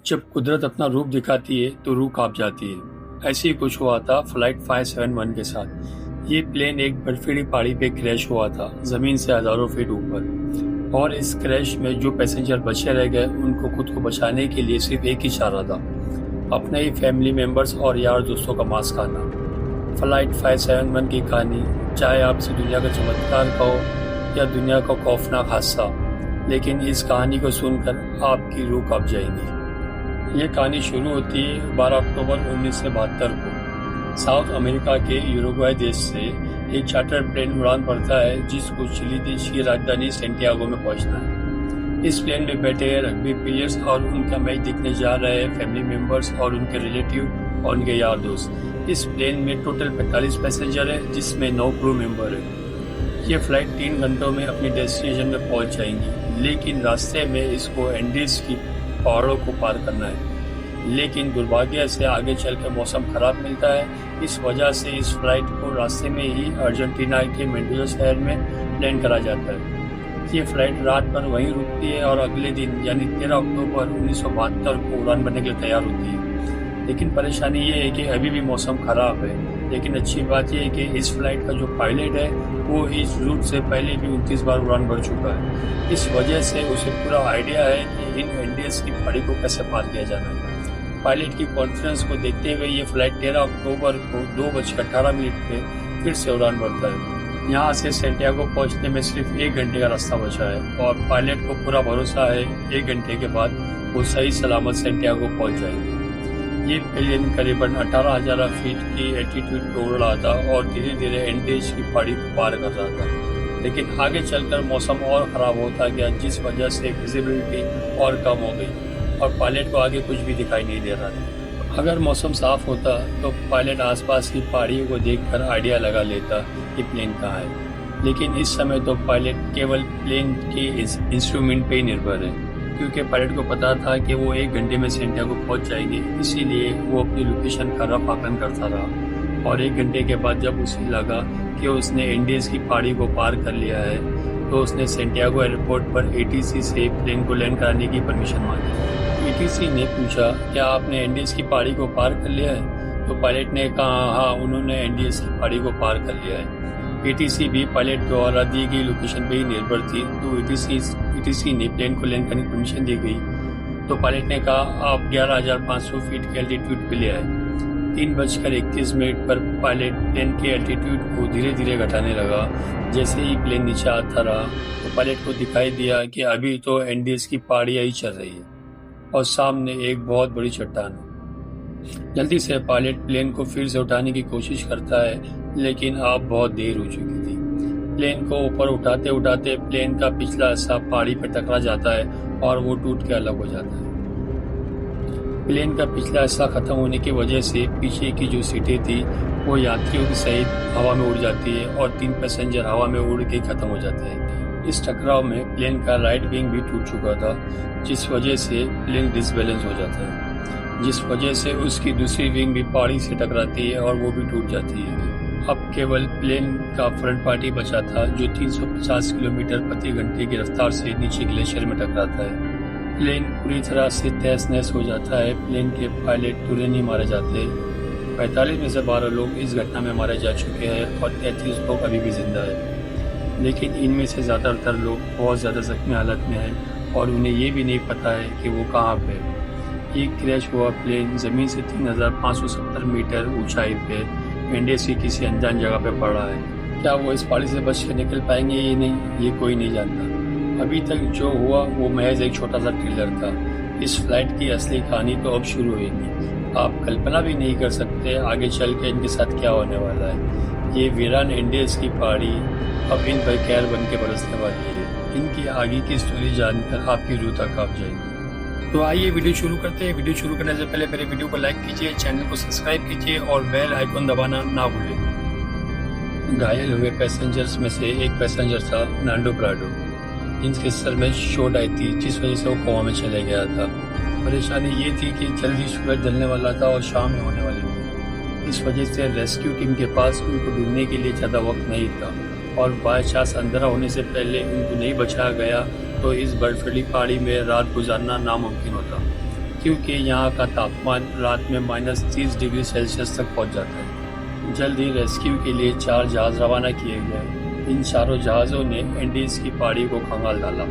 जब कुदरत अपना रूप दिखाती है तो रूह कांप जाती है। ऐसे ही कुछ हुआ था फ्लाइट 571 के साथ। ये प्लेन एक बर्फीली पहाड़ी पे क्रैश हुआ था, जमीन से हजारों फीट ऊपर। और इस क्रैश में जो पैसेंजर बचे रह गए उनको खुद को बचाने के लिए सिर्फ एक ही इशारा था, अपने ही फैमिली मेंबर्स और यार दोस्तों का मांस खाना। फ्लाइट 571 की कहानी, चाहे आप इसे दुनिया का चमत्कार कहो या दुनिया का खौफनाक हादसा, लेकिन इस कहानी को सुनकर आपकी रूह कांप जाएगी। ये कहानी शुरू होती है 12 अक्टूबर 1972 को। साउथ अमेरिका के यूरुग्वाई देश से एक चार्टर प्लेन उड़ान भरता है जिसको चिली देश की राजधानी सेंटियागो में पहुंचना है। इस प्लेन में बैठे रग्बी प्लेयर्स और उनका मैच देखने जा रहे फैमिली मेंबर्स और उनके रिलेटिव और उनके यार दोस्त। इस प्लेन में टोटल 45 पैसेंजर है, जिसमें 9 क्रू मेंबर है। ये फ्लाइट 3 घंटों में अपनी डेस्टिनेशन में पहुंच जाएंगी, लेकिन रास्ते में इसको एंडीज की पहाड़ों को पार करना है। लेकिन दुर्भाग्य से आगे चलकर मौसम खराब मिलता है। इस वजह से इस फ्लाइट को रास्ते में ही अर्जेंटीना के मेंडोजा शहर में लैंड करा जाता है। ये फ्लाइट रात भर वहीं रुकती है और अगले दिन यानी 13 अक्टूबर 1972 को उड़ान भरने के लिए तैयार होती है। लेकिन परेशानी ये है कि अभी भी मौसम खराब है। लेकिन अच्छी बात यह है कि इस फ्लाइट का जो पायलट है वो इस रूट से पहले भी 29 बार उड़ान भर चुका है। इस वजह से उसे पूरा आइडिया है कि इन एंडीज की पहाड़ी को कैसे पार किया जाना है। पायलट की कॉन्फिडेंस को देखते हुए ये फ्लाइट 13 अक्टूबर को 2:18 पे फिर से उड़ान भरता है। यहाँ से सेंटियागो पहुँचने में सिर्फ 1 घंटे का रास्ता बचा है और पायलट को पूरा भरोसा है 1 घंटे के बाद वो सही सलामत सेंटियागो पहुँच जाएंगे। ये प्लेन करीबन 18,000 फीट की एल्टीट्यूड पे उड़ रहा था और धीरे धीरे एंडीज की पहाड़ी को पार कर रहा था। लेकिन आगे चलकर मौसम और ख़राब होता गया, जिस वजह से विजिबिलिटी और कम हो गई और पायलट को आगे कुछ भी दिखाई नहीं दे रहा था। अगर मौसम साफ होता तो पायलट आसपास की पहाड़ियों को देखकर आइडिया लगा लेता कि प्लेन कहाँ है। लेकिन इस समय तो पायलट केवल प्लेन के इंस्ट्रूमेंट पे ही निर्भर है, क्योंकि पायलट को पता था कि वो 1 घंटे में सेंटियागो पहुंच जाएंगे। इसीलिए वो अपनी लोकेशन का रफ आकलन करता रहा और 1 घंटे के बाद जब उसे लगा कि उसने एंडीज की पहाड़ी को पार कर लिया है तो उसने सेंटियागो एयरपोर्ट पर एटीसी से प्लेन को लैंड कराने की परमिशन मांगी। एटीसी ने पूछा, क्या आपने एंडीज की पहाड़ी को पार कर लिया है? तो पायलट ने कहा, हाँ, उन्होंने एंडीज की पहाड़ी को पार कर लिया है। एटीसी भी पायलट द्वारा दी गई लोकेशन पे ही निर्भर थी, तो एटीसी ने प्लेन को लैंड करने की परमिशन दी गई। तो पायलट ने कहा, आप 11,500 फीट के एल्टीट्यूड पे ले आए। 3:31 पर पायलट प्लेन के एल्टीट्यूड को धीरे धीरे घटाने लगा। जैसे ही प्लेन नीचे आता रहा तो पायलट को दिखाई दिया कि अभी तो एंडीज की पहाड़ियाँ ही चल रही है और सामने एक बहुत बड़ी चट्टान है। जल्दी से पायलट प्लेन को फिर से उठाने की कोशिश करता है, लेकिन अब बहुत देर हो चुकी थी। प्लेन को ऊपर उठाते उठाते प्लेन का पिछला हिस्सा पहाड़ी पर टकरा जाता है और वो टूट के अलग हो जाता है। प्लेन का पिछला हिस्सा खत्म होने की वजह से पीछे की जो सीटें थी वो यात्रियों की सहित हवा में उड़ जाती है और 3 पैसेंजर हवा में उड़ के खत्म हो जाते हैं। इस टकराव में प्लेन का राइट विंग भी टूट चुका था, जिस वजह से प्लेन डिसबैलेंस हो जाता है, जिस वजह से उसकी दूसरी विंग भी पहाड़ी से टकराती है और वो भी टूट जाती है। अब केवल प्लेन का फ्रंट पार्टी बचा था जो 350 किलोमीटर प्रति घंटे की रफ्तार से नीचे ग्लेशियर में टकराता है। प्लेन पूरी तरह से तहस नहस हो जाता है। प्लेन के पायलट तुरंत ही मारे जाते हैं। 45 में से 12 लोग इस घटना में मारे जा चुके हैं और 33 लोग अभी भी जिंदा है। लेकिन इनमें से ज़्यादातर लोग बहुत ज़्यादा जख्मी हालत में हैं और उन्हें ये भी नहीं पता है कि वो कहाँ पे है। ये क्रैश हुआ प्लेन ज़मीन से 3,570 मीटर ऊंचाई पे एंडीज की किसी अनजान जगह पे पड़ा है। क्या वो इस पहाड़ी से बच के निकल पाएंगे या नहीं, ये कोई नहीं जानता। अभी तक जो हुआ वो महज एक छोटा सा ट्रेलर था। इस फ्लाइट की असली कहानी तो अब शुरू होगी। आप कल्पना भी नहीं कर सकते आगे चल के इनके साथ क्या होने वाला है। ये वीरान एंडीज की पहाड़ी अब इन पर कहर बन के बरसने वाली है। इनकी आगे की स्टोरी जानकर आपकी रूह तक कांप जाएगी। तो आइए वीडियो शुरू करते हैं। वीडियो शुरू करने से पहले मेरे वीडियो को लाइक कीजिए, चैनल को सब्सक्राइब कीजिए और बेल आइकन दबाना ना भूलें। घायल हुए पैसेंजर्स में से एक पैसेंजर था नांडो प्राडो, जिनके सर में चोट आई थी, जिस वजह से वो कोमा में चले गया था। परेशानी ये थी कि जल्दी सूरज ढलने वाला था और शाम होने वाली थी। इस वजह से रेस्क्यू टीम के पास उनको ढूंढने के लिए ज़्यादा वक्त नहीं था और बाय चांस अंधेरा होने से पहले उनको नहीं बचाया गया तो इस बर्फीली पहाड़ी में रात गुजारना नामुमकिन होता। क्योंकि यहाँ का तापमान रात में -30 डिग्री सेल्सियस तक पहुँच जाता है। जल्द ही रेस्क्यू के लिए 4 जहाज रवाना किए गए। इन चारों जहाज़ों ने एंडीज की पहाड़ी को खंगाल डाला,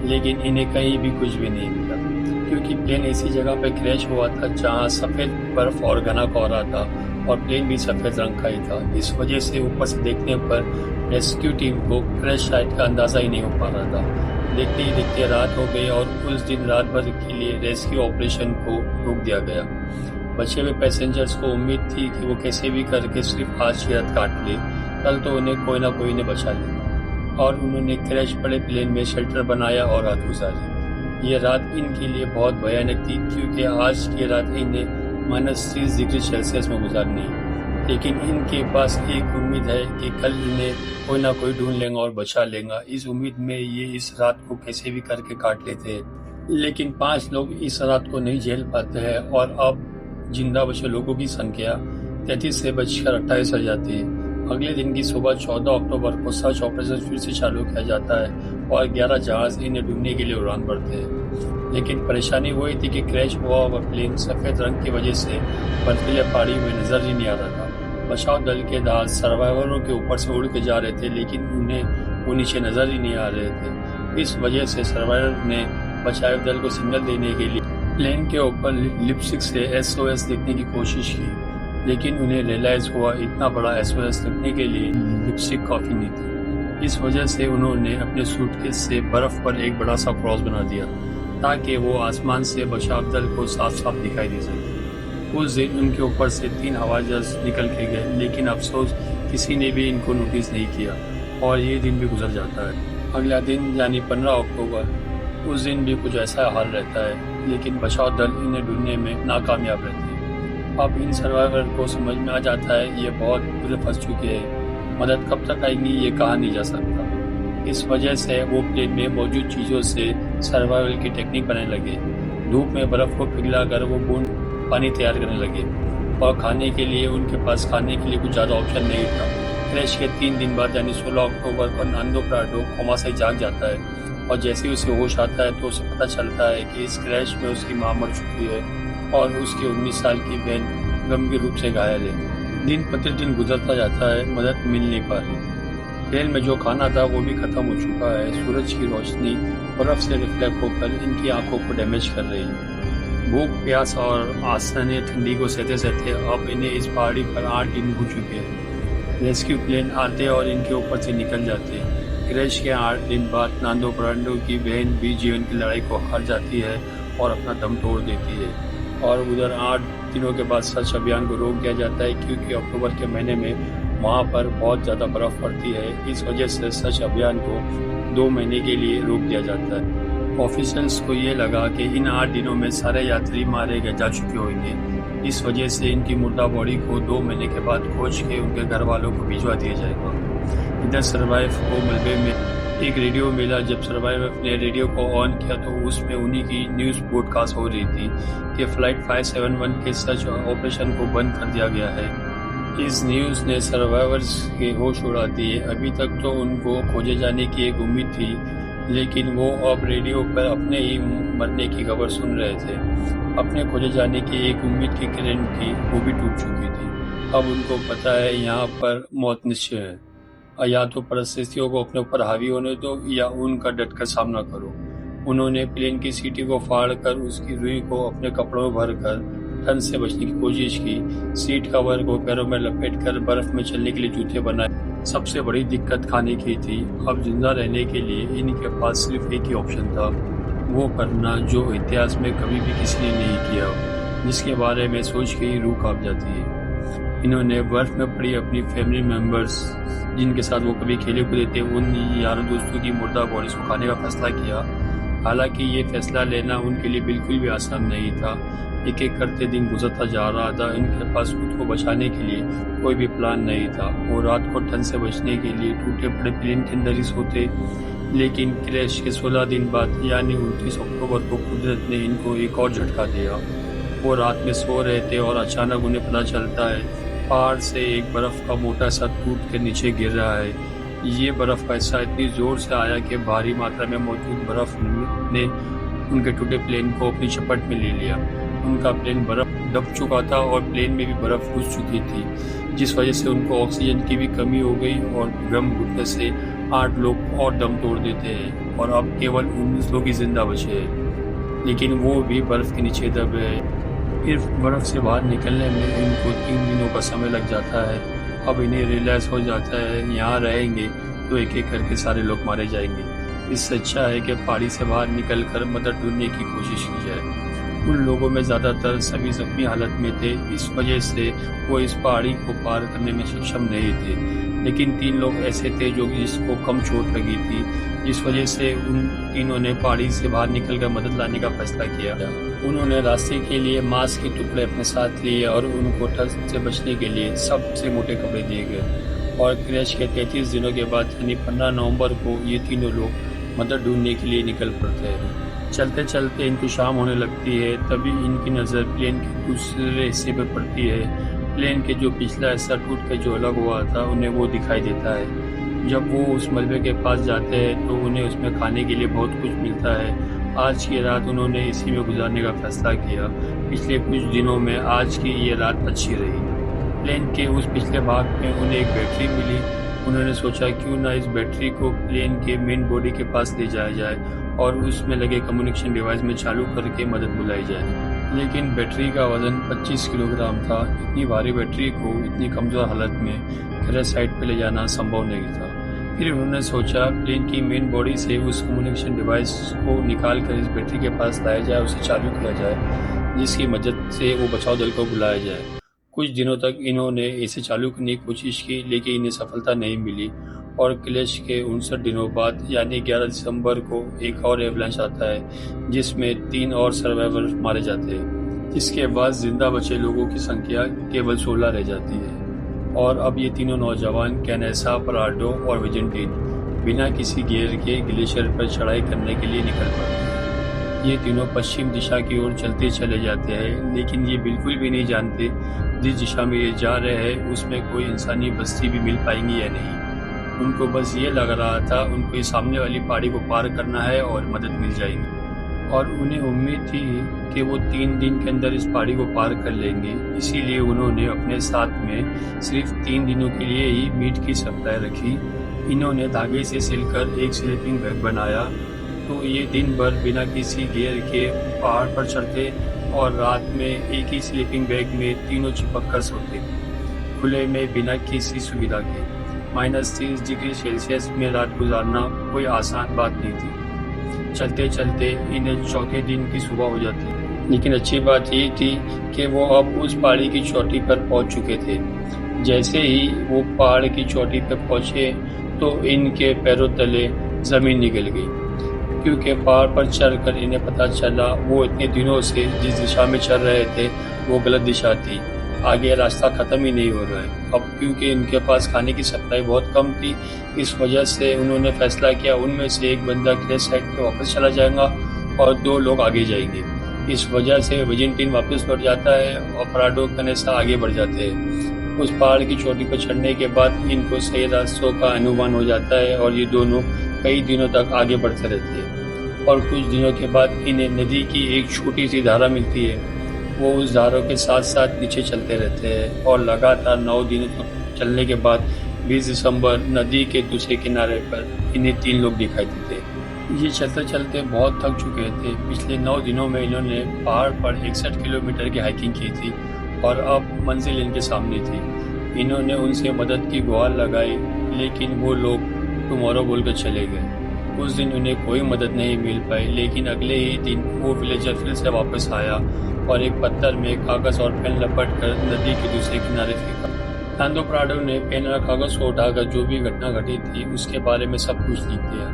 लेकिन इन्हें कहीं भी कुछ भी नहीं मिला, क्योंकि प्लेन ऐसी जगह पर क्रैश हुआ था जहाँ सफ़ेद बर्फ और घना कोहरा था और प्लेन भी सफ़ेद रंग का ही था। इस वजह से ऊपर से देखने पर रेस्क्यू टीम को क्रैश साइट का अंदाज़ा ही नहीं हो पा रहा था। देखते ही देखते रात हो गई और उस दिन रात भर के लिए रेस्क्यू ऑपरेशन को रोक दिया गया। बचे हुए पैसेंजर्स को उम्मीद थी कि वो कैसे भी करके सिर्फ आज की रात काट ले, कल तो उन्हें कोई ना कोई ने बचा लेगा। और उन्होंने क्रैश पड़े प्लेन में शेल्टर बनाया और रात गुजारी। ये रात इनके लिए बहुत भयानक थी, क्योंकि आज की रात इन्हें -30 डिग्री सेल्सियस में गुजारनी है। लेकिन इनके पास एक उम्मीद है कि कल इन्हें कोई ना कोई ढूंढ लेगा और बचा लेगा। इस उम्मीद में ये इस रात को कैसे भी करके काट लेते हैं। लेकिन 5 लोग इस रात को नहीं झेल पाते हैं और अब जिंदा बचे लोगों की संख्या 33 से बढ़कर 28 हो जाती है। अगले दिन की सुबह 14 अक्टूबर को सर्च ऑपरेशन फिर से चालू किया जाता है और 11 जहाज इन्हें ढूंढने के लिए उड़ान भरते हैं। लेकिन परेशानी वही थी कि क्रैश हुआ हुआ प्लेन सफ़ेद रंग की वजह से बर्फीले पहाड़ी में नजर ही नहीं आ रहा था। बचाव दल के जहाज सर्वाइवरों के ऊपर से उड़ के जा रहे थे, लेकिन उन्हें वो नीचे नजर ही नहीं आ रहे थे। इस वजह से सर्वाइवर ने बचाव दल को सिग्नल देने के लिए प्लेन के ऊपर लिपस्टिक से SOS लिखने की कोशिश की, लेकिन उन्हें रियलाइज हुआ इतना बड़ा SOS लिखने के लिए लिपस्टिक काफ़ी नहीं थी। इस वजह से उन्होंने अपने सूटकेस से बर्फ पर एक बड़ा सा क्रॉस बना दिया, ताकि वो आसमान से बचाव दल को साफ साफ दिखाई दे सके। उस दिन उनके ऊपर से 3 हवाई जहाज निकल के गए, लेकिन अफसोस किसी ने भी इनको नोटिस नहीं किया और ये दिन भी गुजर जाता है। अगला दिन यानी 15 अक्टूबर, उस दिन भी कुछ ऐसा हाल रहता है, लेकिन बचाव दल इन्हें ढूंढने में नाकामयाब रहते हैं। अब इन सर्वाइवर को समझ में आ जाता है ये बहुत बुरे फंस चुके हैं, मदद कब तक आएंगी ये कहा नहीं जा सकता। इस वजह से वो प्लेन में मौजूद चीज़ों से सर्वाइवल की टेक्निक बनाने लगे। धूप में बर्फ़ को पिघलाकर वो बूंद पानी तैयार करने लगे और खाने के लिए उनके पास खाने के लिए कुछ ज़्यादा ऑप्शन नहीं था। क्रैश के 3 दिन बाद यानी 16 अक्टूबर को नांदो प्राडो कोमा से जाग जाता है और जैसे ही उसे होश आता है तो उसे पता चलता है कि इस क्रैश में उसकी माँ मर चुकी है और उसकी 19 साल की बहन गंभीर रूप से घायल है। दिन प्रतिदिन गुजरता जाता है, मदद मिल नहीं पा रही थी। प्लेन में जो खाना था वो भी खत्म हो चुका है। सूरज की रोशनी बर्फ से रिफ्लेक्ट होकर इनकी आंखों को डैमेज कर रही है। भूख, प्यास और आसने ठंडी को सहते सहते अब इन्हें इस पहाड़ी पर 8 दिन हो चुके हैं। रेस्क्यू प्लेन आते और इनके ऊपर से निकल जाते हैं। क्रैश के 8 दिन बाद नांदो प्राडो की बहन भी जीवन की लड़ाई को हार जाती है और अपना दम तोड़ देती है। और उधर 8 दिनों के बाद सर्च अभियान को रोक दिया जाता है, क्योंकि अक्टूबर के महीने में वहाँ पर बहुत ज़्यादा बर्फ़ पड़ती है। इस वजह से सर्च अभियान को 2 महीने के लिए रोक दिया जाता है। ऑफिशियल्स को ये लगा कि इन 8 दिनों में सारे यात्री मारे गए जा चुके होंगे। इस वजह से इनकी मुर्दा बॉडी को 2 महीने के बाद खोज के उनके घर वालों को भिजवा दिया जाएगा। इधर सर्वाइव को मलबे में एक रेडियो मिला। जब सर्वाइवर ने रेडियो को ऑन किया तो उसमें उन्हीं की न्यूज़ ब्रॉडकास्ट हो रही थी कि फ्लाइट 571 के सर्च ऑपरेशन को बंद कर दिया गया है। इस न्यूज़ ने सर्वाइवर्स के होश उड़ा दिए। अभी तक तो उनको खोजे जाने की एक उम्मीद थी, लेकिन वो अब रेडियो पर अपने ही मरने की खबर सुन रहे थे। अपने खोजे जाने की एक उम्मीद की किरण थी, वो भी टूट चुकी थी। अब उनको पता है यहाँ पर मौत निश्चय है। या तो परिस्थितियों को अपने ऊपर हावी होने दो या उनका डटकर सामना करो। उन्होंने प्लेन की सीटी को फाड़ कर उसकी रुई को अपने कपड़ों में भर कर ठंड से बचने की कोशिश की। सीट कवर को पैरों में लपेट कर बर्फ में चलने के लिए जूते बनाए। सबसे बड़ी दिक्कत खाने की थी। अब जिंदा रहने के लिए इनके पास सिर्फ एक ही ऑप्शन था, वो करना जो इतिहास में कभी भी किसी ने नहीं किया, जिसके बारे में सोच के ही रूह कांप जाती है। इन्होंने बर्फ में पड़ी अपनी फैमिली मेम्बर्स जिनके साथ वो कभी खेले कूदे थे, उन यारों दोस्तों की मुर्दा बॉडी सुखाने का फैसला किया। हालांकि ये फैसला लेना उनके लिए बिल्कुल भी आसान नहीं था। एक एक करते दिन गुजरता जा रहा था। इनके पास खुद को बचाने के लिए कोई भी प्लान नहीं था। वो रात को ठंड से बचने के लिए टूटे पड़े प्लेन के अंदर ही सोते। लेकिन क्रैश के 16 दिन बाद यानी 29 अक्टूबर को कुदरत ने इनको एक और झटका दिया। वो रात में सो रहे थे और अचानक उन्हें पता चलता है पहाड़ से एक बर्फ का मोटा सा टूट के नीचे गिर रहा है। ये बर्फ का हिस्सा इतनी जोर से आया कि भारी मात्रा में मौजूद बर्फ ने उनके टूटे प्लेन को अपनी चपेट में ले लिया। उनका प्लेन बर्फ ढक चुका था और प्लेन में भी बर्फ घुस चुकी थी, जिस वजह से उनको ऑक्सीजन की भी कमी हो गई और दम घुटने से 8 लोग और दम तोड़ देते हैं और अब केवल 19 लोग ही जिंदा बचे हैं, लेकिन वो भी बर्फ के नीचे दबे हैं। फिर बर्फ से बाहर निकलने में इनको 3 दिनों का समय लग जाता है। अब इन्हें रियलाइज हो जाता है यहाँ रहेंगे तो एक एक करके सारे लोग मारे जाएंगे। इससे अच्छा है कि पहाड़ी से बाहर निकल कर मदद ढूंढने की कोशिश की जाए। उन लोगों में ज़्यादातर सभी जख्मी हालत में थे, इस वजह से वो इस पहाड़ी को पार करने में सक्षम नहीं थे, लेकिन 3 लोग ऐसे थे जो जिसको कम चोट लगी थी, जिस वजह से उन तीनों ने पहाड़ी से बाहर निकलकर मदद लाने का फैसला किया। उन्होंने रास्ते के लिए मांस के टुकड़े अपने साथ लिए और उनको ठंड से बचने के लिए सबसे मोटे कपड़े दिए गए। और क्रैश के 33 दिनों के बाद यानी 15 नवंबर को ये तीनों लोग मदद ढूंढने के लिए निकल पड़ते हैं। चलते चलते इनको शाम होने लगती है, तभी इनकी नज़र प्लेन के दूसरे हिस्से पर पड़ती है। प्लेन के जो पिछला हिस्सा टूट कर जो अलग हुआ था उन्हें वो दिखाई देता है। जब वो उस मलबे के पास जाते हैं तो उन्हें उसमें खाने के लिए बहुत कुछ मिलता है। आज की रात उन्होंने इसी में गुजारने का फैसला किया। पिछले कुछ दिनों में आज की ये रात अच्छी रही। प्लेन के उस पिछले भाग में उन्हें एक बैटरी मिली। उन्होंने सोचा क्यों ना इस बैटरी को प्लेन के मेन बॉडी के पास ले जाया जाए और उसमें लगे कम्युनिकेशन डिवाइस में चालू करके मदद बुलाई जाए। लेकिन बैटरी का वजन 25 किलोग्राम था। इतनी भारी बैटरी को इतनी कमज़ोर हालत में क्रैश साइट पर ले जाना संभव नहीं था। फिर उन्होंने सोचा प्लेन की मेन बॉडी से उस कम्युनिकेशन डिवाइस को निकाल कर इस बैटरी के पास लाया जाए, उसे चालू किया जाए, जिसकी मदद से वो बचाव दल को बुलाया जाए। कुछ दिनों तक इन्होंने इसे चालू करने की कोशिश की, लेकिन इन्हें सफलता नहीं मिली और क्रैश के 59 दिनों बाद यानी 11 दिसंबर को एक और एवलांच आता है, जिसमें 3 और सर्वाइवर मारे जाते हैं। इसके बाद जिंदा बचे लोगों की संख्या केवल 16 रह जाती है। और अब ये तीनों नौजवान कैनेसा, पराडो और विजेंटीन बिना किसी गियर के ग्लेशियर पर चढ़ाई करने के लिए निकल पड़ते हैं। ये तीनों पश्चिम दिशा की ओर चलते चले जाते हैं, लेकिन ये बिल्कुल भी नहीं जानते जिस दिशा में ये जा रहे हैं उसमें कोई इंसानी बस्ती भी मिल पाएंगी या नहीं। उनको बस ये लग रहा था उनको ये सामने वाली पहाड़ी को पार करना है और मदद मिल जाएगी, और उन्हें उम्मीद थी कि वो 3 दिन के अंदर इस पहाड़ी को पार कर लेंगे। इसीलिए उन्होंने अपने साथ में सिर्फ 3 दिनों के लिए ही मीट की सप्लाई रखी। इन्होंने धागे से सिलकर एक स्लीपिंग बैग बनाया, तो ये दिन भर बिना किसी गियर के पहाड़ पर चढ़ते और रात में एक ही स्लीपिंग बैग में तीनों चिपक कर सोते, खुले में बिना किसी सुविधा के। -30 डिग्री सेल्सियस में रात गुजारना कोई आसान बात नहीं थी। चलते चलते इन्हें चौथे दिन की सुबह हो जाती, लेकिन अच्छी बात ये थी कि वो अब उस पहाड़ी की चोटी पर पहुंच चुके थे। जैसे ही वो पहाड़ की चोटी पर पहुंचे तो इनके पैरों तले जमीन निकल गई, क्योंकि पहाड़ पर चढ़कर इन्हें पता चला वो इतने दिनों से जिस दिशा में चल रहे थे वो गलत दिशा थी। आगे रास्ता ख़त्म ही नहीं हो रहा है। अब क्योंकि इनके पास खाने की सप्लाई बहुत कम थी, इस वजह से उन्होंने फैसला किया उनमें से एक बंदा क्रैश साइट पे वापस चला जाएगा और 2 लोग आगे जाएंगे। इस वजह से विजेंटीन वापस लौट जाता है और पराडो, कैनेसा आगे बढ़ जाते हैं। उस पहाड़ की चोटी पर चढ़ने के बाद इनको सही रास्तों का अनुमान हो जाता है और ये दोनों कई दिनों तक आगे बढ़ते रहते हैं। और कुछ दिनों के बाद इन्हें नदी की एक छोटी सी धारा मिलती है। वो उस धारों के साथ साथ नीचे चलते रहते हैं और लगातार 9 दिनों तक चलने के बाद 20 दिसंबर नदी के दूसरे किनारे पर इन्हें 3 लोग दिखाई देते। ये चलते चलते बहुत थक चुके थे। पिछले 9 दिनों में इन्होंने पहाड़ पर 61 किलोमीटर की हाइकिंग की थी और अब मंजिल इनके सामने थी। इन्होंने उनसे मदद की गुहार लगाई, लेकिन वो लोग टुमारो बोलकर चले गए। उस दिन उन्हें कोई मदद नहीं मिल पाई, लेकिन अगले ही दिन वो विलेजर फिर से वापस आया और एक पत्थर में कागज और पेन लपट कर नदी के दूसरे किनारे फेंका। तांदो प्राडो ने पेन और कागज को उठाकर जो भी घटना घटी थी उसके बारे में सब कुछ लिख दिया।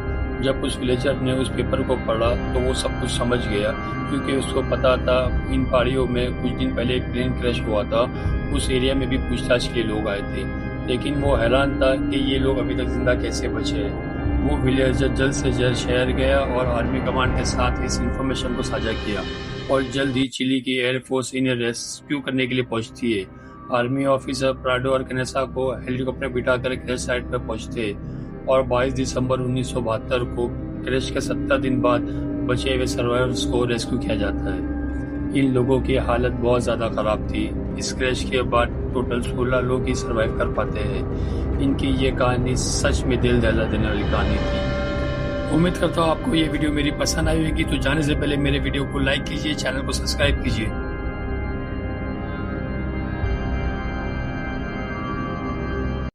जब उस विलेजर ने उस पेपर को पढ़ा तो वो सब कुछ समझ गया, क्योंकि उसको पता था इन पहाड़ियों में कुछ दिन पहले एक प्लेन क्रैश हुआ था। उस एरिया में भी पूछताछ के लिए लोग आए थे, लेकिन वो हैरान था कि ये लोग अभी तक जिंदा कैसे बचे हैं। वो विलेजर जल्द से जल्द शहर गया और आर्मी कमांड के साथ इस इंफॉर्मेशन को साझा किया और जल्द ही चिली की एयरफोर्स इन्हें रेस्क्यू करने के लिए पहुंचती है। आर्मी ऑफिसर प्राडो और कैनेसा को हेलीकॉप्टर बिठाकर क्रैश साइट पर पहुंचते और 22 दिसंबर 1972 को क्रैश के 17 दिन बाद बचे हुए सर्वाइवर्स को रेस्क्यू किया जाता है। इन लोगों की हालत बहुत ज़्यादा ख़राब थी। इस क्रैश के बाद टोटल 16 लोग ही सर्वाइव कर पाते हैं। इनकी ये कहानी सच में दिल दहला देने वाली कहानी थी। उम्मीद करता हूँ आपको ये वीडियो मेरी पसंद आई होगी। तो जाने से पहले मेरे वीडियो को लाइक कीजिए, चैनल को सब्सक्राइब कीजिए।